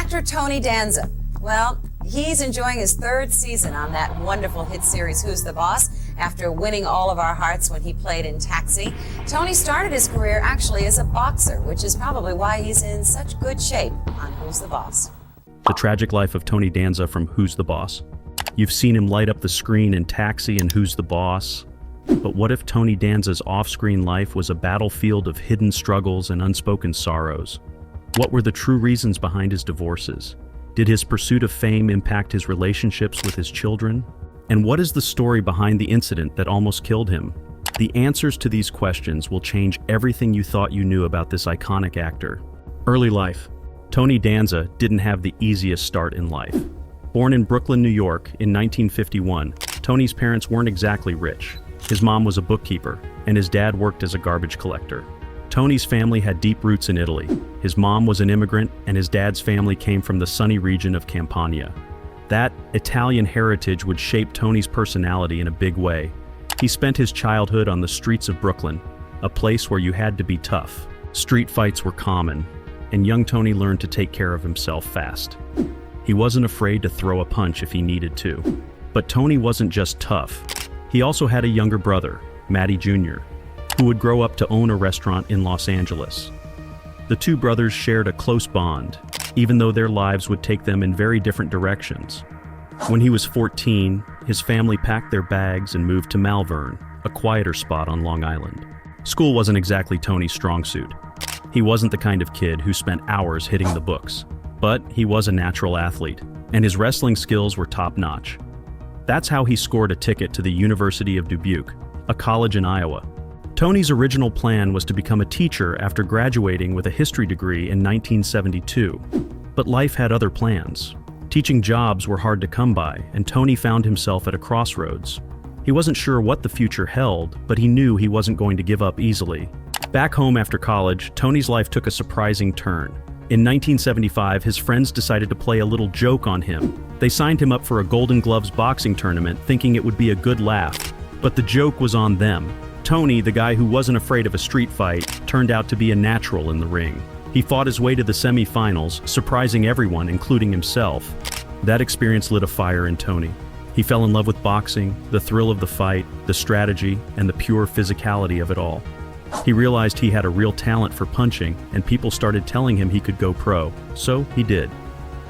Actor Tony Danza. Well, he's enjoying his third season on that wonderful hit series, Who's the Boss? After winning all of our hearts when he played in Taxi. Tony started his career actually as a boxer, which is probably why he's in such good shape on Who's the Boss. The tragic life of Tony Danza from Who's the Boss. You've seen him light up the screen in Taxi and Who's the Boss. But what if Tony Danza's off-screen life was a battlefield of hidden struggles and unspoken sorrows? What were the true reasons behind his divorces? Did his pursuit of fame impact his relationships with his children? And what is the story behind the incident that almost killed him? The answers to these questions will change everything you thought you knew about this iconic actor. Early life. Tony Danza didn't have the easiest start in life. Born in Brooklyn, New York in 1951, Tony's parents weren't exactly rich. His mom was a bookkeeper, and his dad worked as a garbage collector. Tony's family had deep roots in Italy. His mom was an immigrant, and his dad's family came from the sunny region of Campania. That Italian heritage would shape Tony's personality in a big way. He spent his childhood on the streets of Brooklyn, a place where you had to be tough. Street fights were common, and young Tony learned to take care of himself fast. He wasn't afraid to throw a punch if he needed to. But Tony wasn't just tough. He also had a younger brother, Matty Jr., who would grow up to own a restaurant in Los Angeles. The two brothers shared a close bond, even though their lives would take them in very different directions. When he was 14, his family packed their bags and moved to Malvern, a quieter spot on Long Island. School wasn't exactly Tony's strong suit. He wasn't the kind of kid who spent hours hitting the books, but he was a natural athlete, and his wrestling skills were top-notch. That's how he scored a ticket to the University of Dubuque, a college in Iowa. Tony's original plan was to become a teacher after graduating with a history degree in 1972. But life had other plans. Teaching jobs were hard to come by, and Tony found himself at a crossroads. He wasn't sure what the future held, but he knew he wasn't going to give up easily. Back home after college, Tony's life took a surprising turn. In 1975, his friends decided to play a little joke on him. They signed him up for a Golden Gloves boxing tournament, thinking it would be a good laugh. But the joke was on them. Tony, the guy who wasn't afraid of a street fight, turned out to be a natural in the ring. He fought his way to the semi-finals, surprising everyone, including himself. That experience lit a fire in Tony. He fell in love with boxing, the thrill of the fight, the strategy, and the pure physicality of it all. He realized he had a real talent for punching, and people started telling him he could go pro, so he did.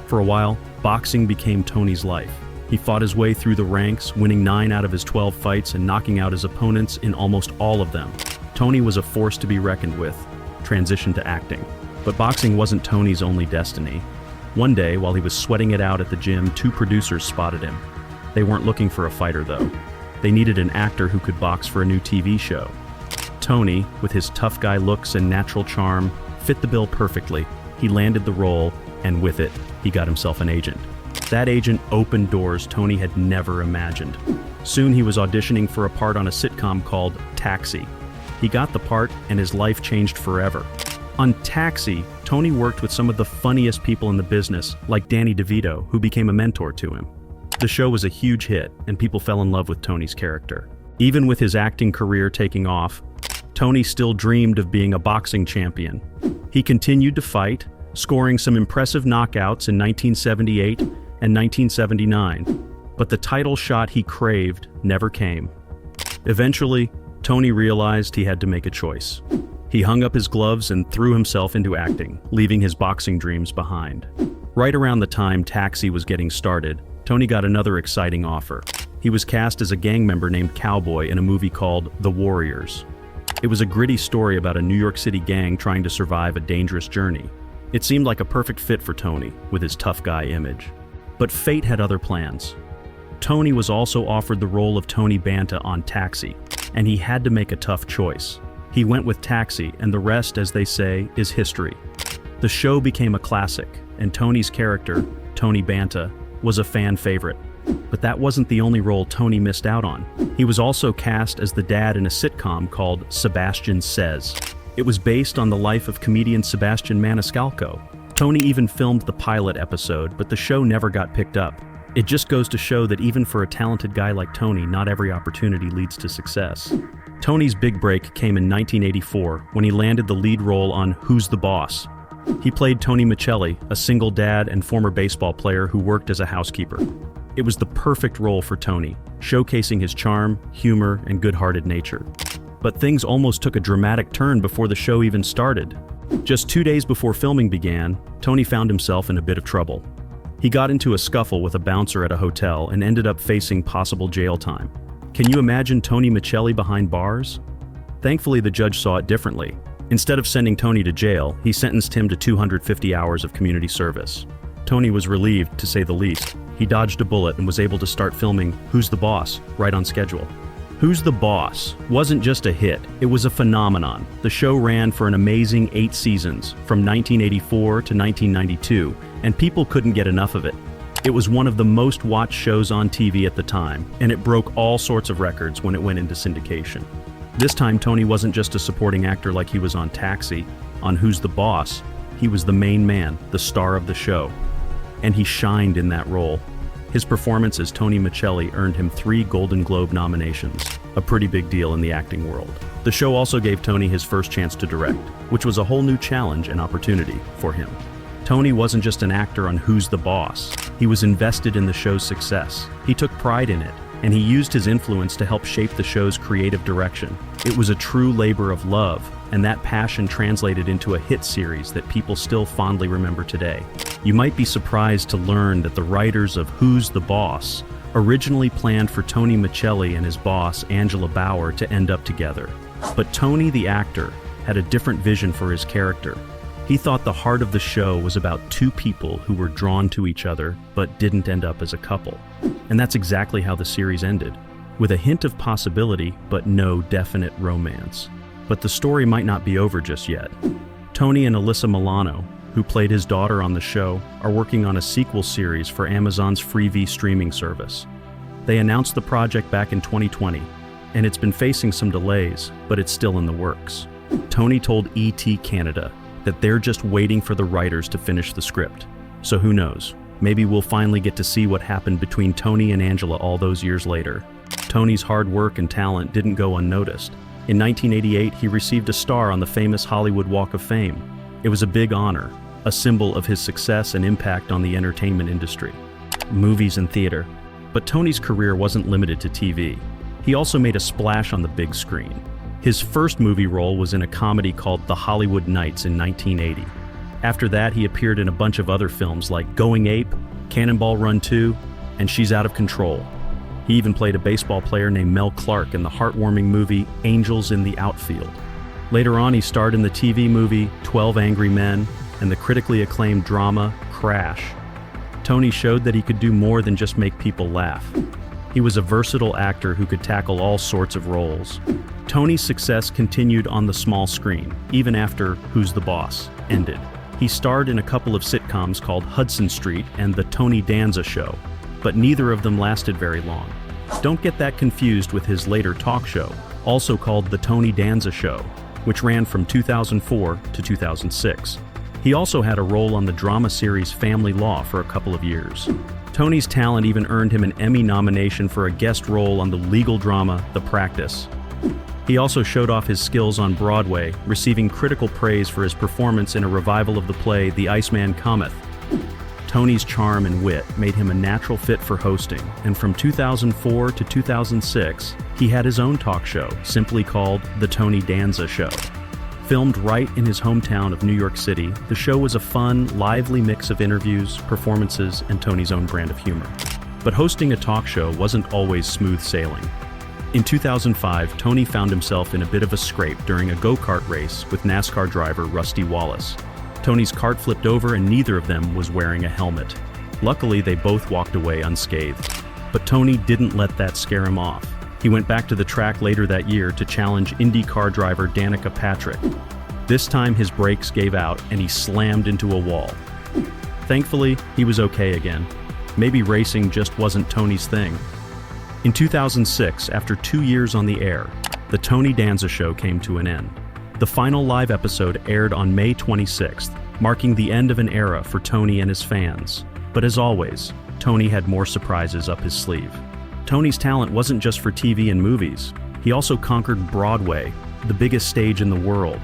For a while, boxing became Tony's life. He fought his way through the ranks, winning 9 out of his 12 fights and knocking out his opponents in almost all of them. Tony was a force to be reckoned with, transitioned to acting. But boxing wasn't Tony's only destiny. One day, while he was sweating it out at the gym, 2 producers spotted him. They weren't looking for a fighter, though. They needed an actor who could box for a new TV show. Tony, with his tough guy looks and natural charm, fit the bill perfectly. He landed the role, and with it, he got himself an agent. That agent opened doors Tony had never imagined. Soon he was auditioning for a part on a sitcom called Taxi. He got the part, and his life changed forever. On Taxi, Tony worked with some of the funniest people in the business, like Danny DeVito, who became a mentor to him. The show was a huge hit, and people fell in love with Tony's character. Even with his acting career taking off, Tony still dreamed of being a boxing champion. He continued to fight, scoring some impressive knockouts in 1978 and 1979, but the title shot he craved never came. Eventually, Tony realized he had to make a choice. He hung up his gloves and threw himself into acting, leaving his boxing dreams behind. Right around the time Taxi was getting started, Tony got another exciting offer. He was cast as a gang member named Cowboy in a movie called The Warriors. It was a gritty story about a New York City gang trying to survive a dangerous journey. It seemed like a perfect fit for Tony, with his tough guy image. But fate had other plans. Tony was also offered the role of Tony Banta on Taxi, and he had to make a tough choice. He went with Taxi, and the rest, as they say, is history. The show became a classic, and Tony's character, Tony Banta, was a fan favorite. But that wasn't the only role Tony missed out on. He was also cast as the dad in a sitcom called Sebastian Says. It was based on the life of comedian Sebastian Maniscalco. Tony even filmed the pilot episode, but the show never got picked up. It just goes to show that even for a talented guy like Tony, not every opportunity leads to success. Tony's big break came in 1984 when he landed the lead role on Who's the Boss? He played Tony Michelli, a single dad and former baseball player who worked as a housekeeper. It was the perfect role for Tony, showcasing his charm, humor, and good-hearted nature. But things almost took a dramatic turn before the show even started. Just 2 days before filming began, Tony found himself in a bit of trouble. He got into a scuffle with a bouncer at a hotel and ended up facing possible jail time. Can you imagine Tony Michelli behind bars? Thankfully, the judge saw it differently. Instead of sending Tony to jail, he sentenced him to 250 hours of community service. Tony was relieved, to say the least. He dodged a bullet and was able to start filming Who's the Boss right on schedule. Who's the Boss wasn't just a hit, it was a phenomenon. The show ran for an amazing 8 seasons, from 1984 to 1992, and people couldn't get enough of it. It was one of the most watched shows on TV at the time, and it broke all sorts of records when it went into syndication. This time, Tony wasn't just a supporting actor like he was on Taxi. On Who's the Boss, he was the main man, the star of the show. And he shined in that role. His performance as Tony Michelli earned him 3 Golden Globe nominations, a pretty big deal in the acting world. The show also gave Tony his first chance to direct, which was a whole new challenge and opportunity for him. Tony wasn't just an actor on Who's the Boss. He was invested in the show's success. He took pride in it, and he used his influence to help shape the show's creative direction. It was a true labor of love, and that passion translated into a hit series that people still fondly remember today. You might be surprised to learn that the writers of Who's the Boss originally planned for Tony Michelli and his boss, Angela Bauer, to end up together. But Tony, the actor, had a different vision for his character. He thought the heart of the show was about 2 people who were drawn to each other but didn't end up as a couple. And that's exactly how the series ended, with a hint of possibility but no definite romance. But the story might not be over just yet. Tony and Alyssa Milano, who played his daughter on the show, are working on a sequel series for Amazon's Freevee streaming service. They announced the project back in 2020, and it's been facing some delays, but it's still in the works. Tony told ET Canada that they're just waiting for the writers to finish the script. So who knows? Maybe we'll finally get to see what happened between Tony and Angela all those years later. Tony's hard work and talent didn't go unnoticed. In 1988, he received a star on the famous Hollywood Walk of Fame. It was a big honor, a symbol of his success and impact on the entertainment industry. Movies and theater. But Tony's career wasn't limited to TV. He also made a splash on the big screen. His first movie role was in a comedy called The Hollywood Knights in 1980. After that, he appeared in a bunch of other films like Going Ape, Cannonball Run 2, and She's Out of Control. He even played a baseball player named Mel Clark in the heartwarming movie Angels in the Outfield. Later on, he starred in the TV movie 12 Angry Men and the critically acclaimed drama Crash. Tony showed that he could do more than just make people laugh. He was a versatile actor who could tackle all sorts of roles. Tony's success continued on the small screen, even after Who's the Boss ended. He starred in a couple of sitcoms called Hudson Street and The Tony Danza Show, but neither of them lasted very long. Don't get that confused with his later talk show, also called The Tony Danza Show, which ran from 2004 to 2006. He also had a role on the drama series Family Law for a couple of years. Tony's talent even earned him an Emmy nomination for a guest role on the legal drama The Practice. He also showed off his skills on Broadway, receiving critical praise for his performance in a revival of the play The Iceman Cometh. Tony's charm and wit made him a natural fit for hosting, and from 2004 to 2006, he had his own talk show, simply called The Tony Danza Show. Filmed right in his hometown of New York City, the show was a fun, lively mix of interviews, performances, and Tony's own brand of humor. But hosting a talk show wasn't always smooth sailing. In 2005, Tony found himself in a bit of a scrape during a go-kart race with NASCAR driver Rusty Wallace. Tony's kart flipped over and neither of them was wearing a helmet. Luckily, they both walked away unscathed. But Tony didn't let that scare him off. He went back to the track later that year to challenge IndyCar driver Danica Patrick. This time his brakes gave out and he slammed into a wall. Thankfully, he was okay again. Maybe racing just wasn't Tony's thing. In 2006, after 2 years on the air, The Tony Danza Show came to an end. The final live episode aired on May 26th, marking the end of an era for Tony and his fans. But as always, Tony had more surprises up his sleeve. Tony's talent wasn't just for TV and movies. He also conquered Broadway, the biggest stage in the world.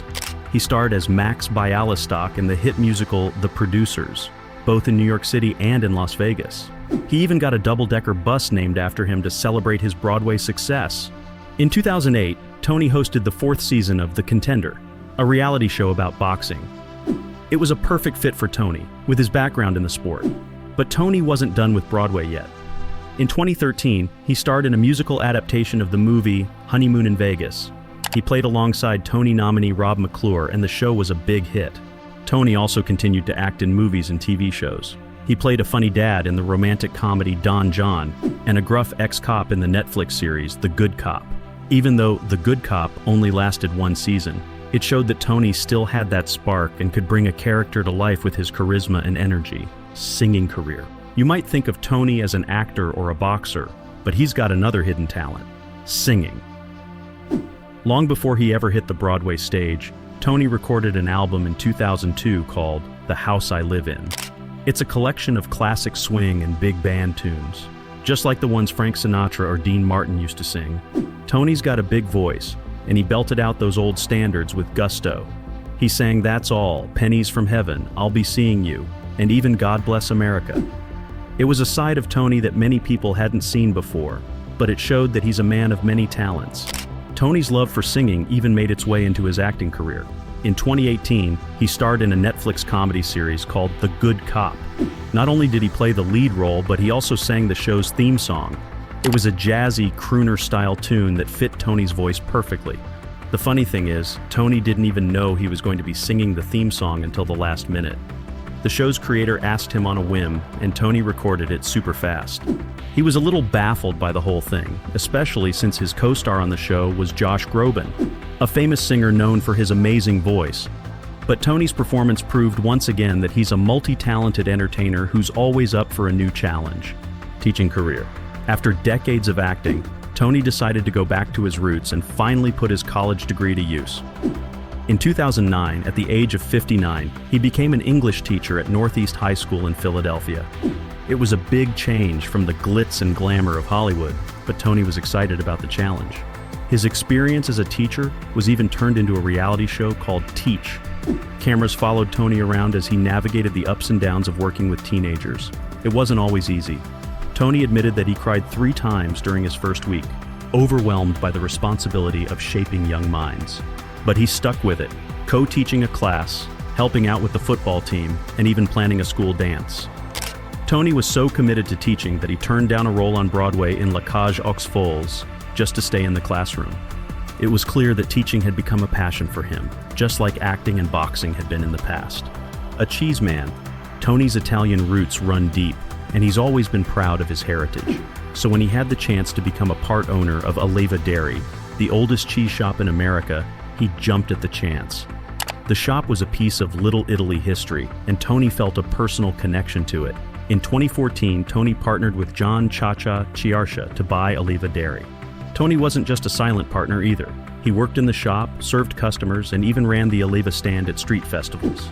He starred as Max Bialystock in the hit musical The Producers, both in New York City and in Las Vegas. He even got a double-decker bus named after him to celebrate his Broadway success. In 2008, Tony hosted the 4th season of The Contender, a reality show about boxing. It was a perfect fit for Tony, with his background in the sport. But Tony wasn't done with Broadway yet. In 2013, he starred in a musical adaptation of the movie Honeymoon in Vegas. He played alongside Tony nominee Rob McClure, and the show was a big hit. Tony also continued to act in movies and TV shows. He played a funny dad in the romantic comedy Don John, and a gruff ex-cop in the Netflix series The Good Cop. Even though The Good Cop only lasted 1 season, it showed that Tony still had that spark and could bring a character to life with his charisma and energy. Singing career. You might think of Tony as an actor or a boxer, but he's got another hidden talent: singing. Long before he ever hit the Broadway stage, Tony recorded an album in 2002 called The House I Live In. It's a collection of classic swing and big band tunes, just like the ones Frank Sinatra or Dean Martin used to sing. Tony's got a big voice, and he belted out those old standards with gusto. He sang That's All, Pennies from Heaven, I'll Be Seeing You, and even God Bless America. It was a side of Tony that many people hadn't seen before, but it showed that he's a man of many talents. Tony's love for singing even made its way into his acting career. In 2018, he starred in a Netflix comedy series called The Good Cop. Not only did he play the lead role, but he also sang the show's theme song. It was a jazzy, crooner-style tune that fit Tony's voice perfectly. The funny thing is, Tony didn't even know he was going to be singing the theme song until the last minute. The show's creator asked him on a whim, and Tony recorded it super fast. He was a little baffled by the whole thing, especially since his co-star on the show was Josh Groban, a famous singer known for his amazing voice. But Tony's performance proved once again that he's a multi-talented entertainer who's always up for a new challenge. Teaching career. After decades of acting, Tony decided to go back to his roots and finally put his college degree to use. In 2009, at the age of 59, he became an English teacher at Northeast High School in Philadelphia. It was a big change from the glitz and glamour of Hollywood, but Tony was excited about the challenge. His experience as a teacher was even turned into a reality show called Teach. Cameras followed Tony around as he navigated the ups and downs of working with teenagers. It wasn't always easy. Tony admitted that he cried 3 times during his first week, overwhelmed by the responsibility of shaping young minds. But he stuck with it, co-teaching a class, helping out with the football team, and even planning a school dance. Tony was so committed to teaching that he turned down a role on Broadway in La Cage aux Folles just to stay in the classroom. It was clear that teaching had become a passion for him, just like acting and boxing had been in the past. A cheese man, Tony's Italian roots run deep, and he's always been proud of his heritage. So when he had the chance to become a part owner of Alleva Dairy, the oldest cheese shop in America, he jumped at the chance. The shop was a piece of Little Italy history, and Tony felt a personal connection to it. In 2014, Tony partnered with John Chacha Chiarsha to buy Alleva Dairy. Tony wasn't just a silent partner either. He worked in the shop, served customers, and even ran the Alleva stand at street festivals.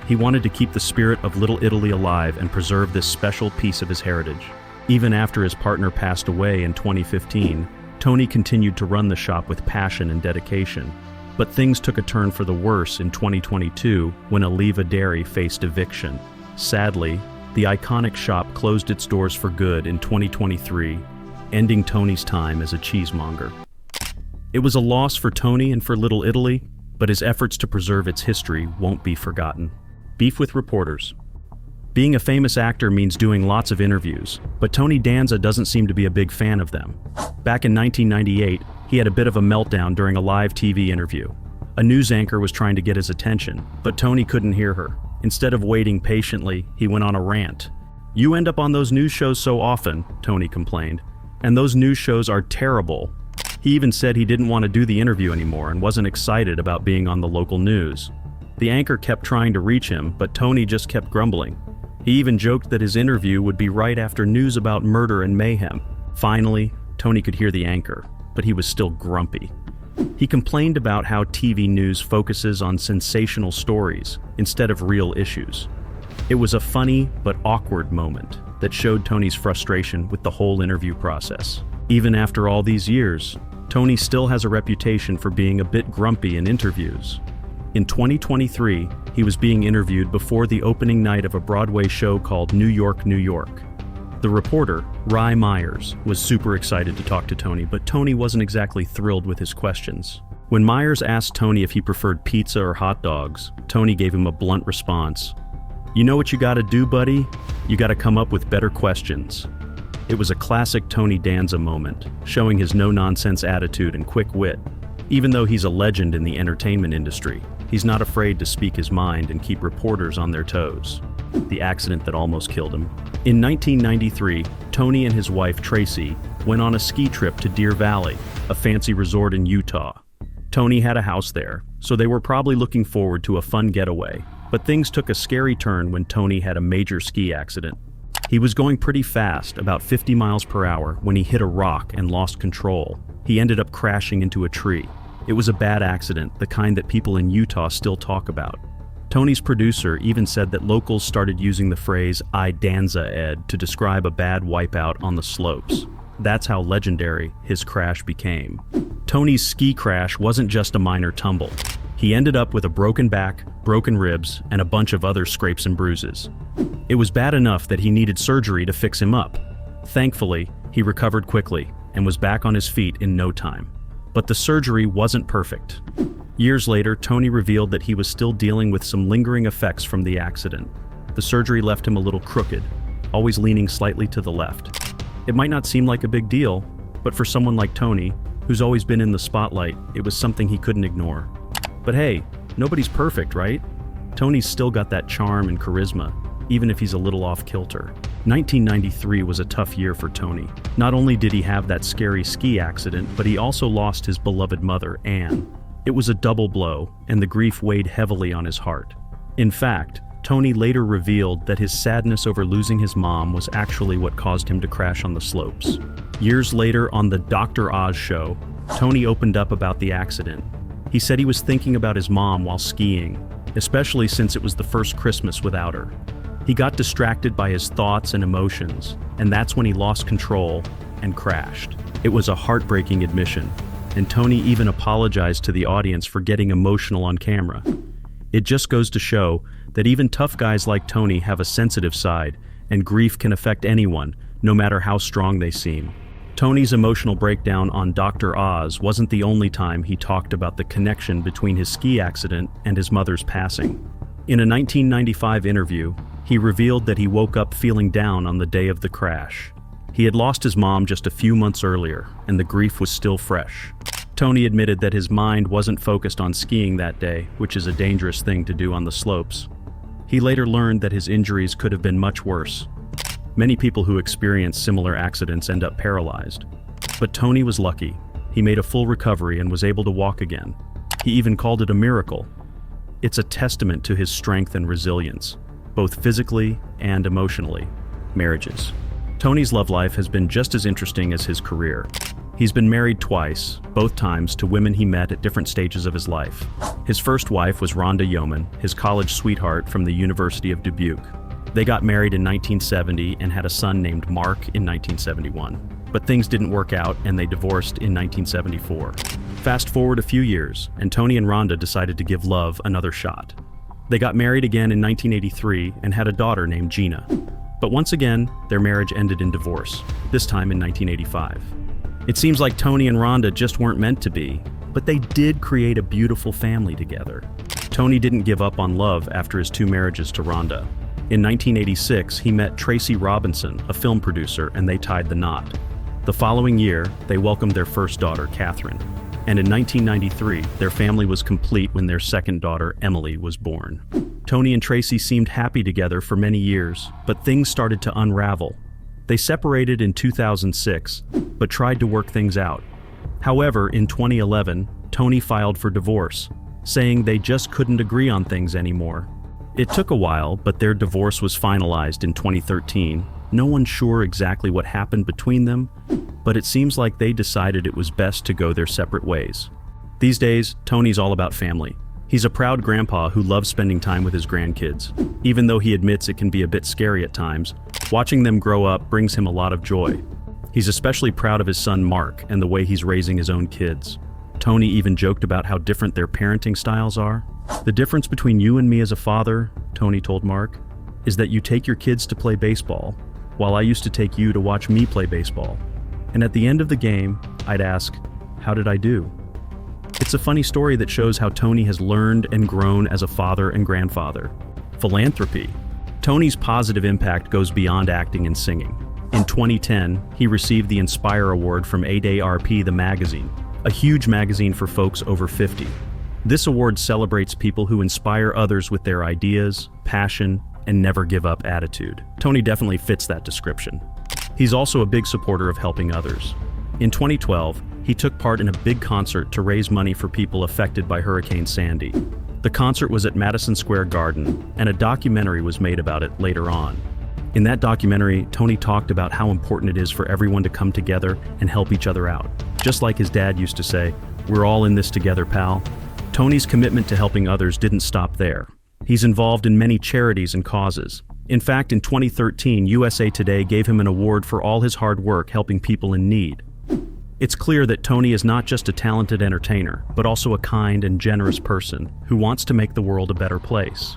He wanted to keep the spirit of Little Italy alive and preserve this special piece of his heritage. Even after his partner passed away in 2015, Tony continued to run the shop with passion and dedication. But things took a turn for the worse in 2022 when Alleva Dairy faced eviction. Sadly, the iconic shop closed its doors for good in 2023, ending Tony's time as a cheesemonger. It was a loss for Tony and for Little Italy, but his efforts to preserve its history won't be forgotten. Beef with reporters. Being a famous actor means doing lots of interviews, but Tony Danza doesn't seem to be a big fan of them. Back in 1998, he had a bit of a meltdown during a live TV interview. A news anchor was trying to get his attention, but Tony couldn't hear her. Instead of waiting patiently, he went on a rant. "You end up on those news shows so often," Tony complained, "and those news shows are terrible." He even said he didn't want to do the interview anymore and wasn't excited about being on the local news. The anchor kept trying to reach him, but Tony just kept grumbling. He even joked that his interview would be right after news about murder and mayhem. Finally, Tony could hear the anchor, but he was still grumpy. He complained about how TV news focuses on sensational stories instead of real issues. It was a funny but awkward moment that showed Tony's frustration with the whole interview process. Even after all these years, Tony still has a reputation for being a bit grumpy in interviews. In 2023, he was being interviewed before the opening night of a Broadway show called New York, New York. The reporter, Rye Myers, was super excited to talk to Tony, but Tony wasn't exactly thrilled with his questions. When Myers asked Tony if he preferred pizza or hot dogs, Tony gave him a blunt response. "You know what you gotta do, buddy? You gotta come up with better questions." It was a classic Tony Danza moment, showing his no-nonsense attitude and quick wit. Even though he's a legend in the entertainment industry, he's not afraid to speak his mind and keep reporters on their toes. The accident that almost killed him. In 1993, Tony and his wife Tracy went on a ski trip to Deer Valley, a fancy resort in Utah. Tony had a house there, so they were probably looking forward to a fun getaway. But things took a scary turn when Tony had a major ski accident. He was going pretty fast, about 50 miles per hour, when he hit a rock and lost control. He ended up crashing into a tree. It was a bad accident, the kind that people in Utah still talk about. Tony's producer even said that locals started using the phrase "I Danza Ed" to describe a bad wipeout on the slopes. That's how legendary his crash became. Tony's ski crash wasn't just a minor tumble. He ended up with a broken back, broken ribs, and a bunch of other scrapes and bruises. It was bad enough that he needed surgery to fix him up. Thankfully, he recovered quickly and was back on his feet in no time. But the surgery wasn't perfect. Years later, Tony revealed that he was still dealing with some lingering effects from the accident. The surgery left him a little crooked, always leaning slightly to the left. It might not seem like a big deal, but for someone like Tony, who's always been in the spotlight, it was something he couldn't ignore. But hey, nobody's perfect, right? Tony's still got that charm and charisma, even if he's a little off kilter. 1993 was a tough year for Tony. Not only did he have that scary ski accident, but he also lost his beloved mother, Anne. It was a double blow, and the grief weighed heavily on his heart. In fact, Tony later revealed that his sadness over losing his mom was actually what caused him to crash on the slopes. Years later, on the Dr. Oz show, Tony opened up about the accident. He said he was thinking about his mom while skiing, especially since it was the first Christmas without her. He got distracted by his thoughts and emotions, and that's when he lost control and crashed. It was a heartbreaking admission, and Tony even apologized to the audience for getting emotional on camera. It just goes to show that even tough guys like Tony have a sensitive side, and grief can affect anyone, no matter how strong they seem. Tony's emotional breakdown on Dr. Oz wasn't the only time he talked about the connection between his ski accident and his mother's passing. In a 1995 interview, he revealed that he woke up feeling down on the day of the crash. He had lost his mom just a few months earlier, and the grief was still fresh. Tony admitted that his mind wasn't focused on skiing that day, which is a dangerous thing to do on the slopes. He later learned that his injuries could have been much worse. Many people who experience similar accidents end up paralyzed. But Tony was lucky. He made a full recovery and was able to walk again. He even called it a miracle. It's a testament to his strength and resilience, both physically and emotionally. Marriages. Tony's love life has been just as interesting as his career. He's been married twice, both times to women he met at different stages of his life. His first wife was Rhonda Yeoman, his college sweetheart from the University of Dubuque. They got married in 1970 and had a son named Mark in 1971. But things didn't work out and they divorced in 1974. Fast forward a few years, and Tony and Rhonda decided to give love another shot. They got married again in 1983 and had a daughter named Gina. But once again, their marriage ended in divorce, this time in 1985. It seems like Tony and Rhonda just weren't meant to be, but they did create a beautiful family together. Tony didn't give up on love after his two marriages to Rhonda. In 1986, he met Tracy Robinson, a film producer, and they tied the knot. The following year, they welcomed their first daughter, Catherine. And in 1993, their family was complete when their second daughter, Emily, was born. Tony and Tracy seemed happy together for many years, but things started to unravel. They separated in 2006, but tried to work things out. However, in 2011, Tony filed for divorce, saying they just couldn't agree on things anymore. It took a while, but their divorce was finalized in 2013. No one's sure exactly what happened between them, but it seems like they decided it was best to go their separate ways. These days, Tony's all about family. He's a proud grandpa who loves spending time with his grandkids. Even though he admits it can be a bit scary at times, watching them grow up brings him a lot of joy. He's especially proud of his son Mark and the way he's raising his own kids. Tony even joked about how different their parenting styles are. The difference between you and me as a father, Tony told Mark, is that you take your kids to play baseball, while I used to take you to watch me play baseball. And at the end of the game, I'd ask, how did I do? It's a funny story that shows how Tony has learned and grown as a father and grandfather. Philanthropy. Tony's positive impact goes beyond acting and singing. In 2010, he received the Inspire Award from AARP, the magazine, a huge magazine for folks over 50. This award celebrates people who inspire others with their ideas, passion, and never give up attitude. Tony definitely fits that description. He's also a big supporter of helping others. In 2012, he took part in a big concert to raise money for people affected by Hurricane Sandy. The concert was at Madison Square Garden, and a documentary was made about it later on. In that documentary, Tony talked about how important it is for everyone to come together and help each other out. Just like his dad used to say, "We're all in this together, pal." Tony's commitment to helping others didn't stop there. He's involved in many charities and causes. In fact, in 2013, USA Today gave him an award for all his hard work helping people in need. It's clear that Tony is not just a talented entertainer, but also a kind and generous person who wants to make the world a better place.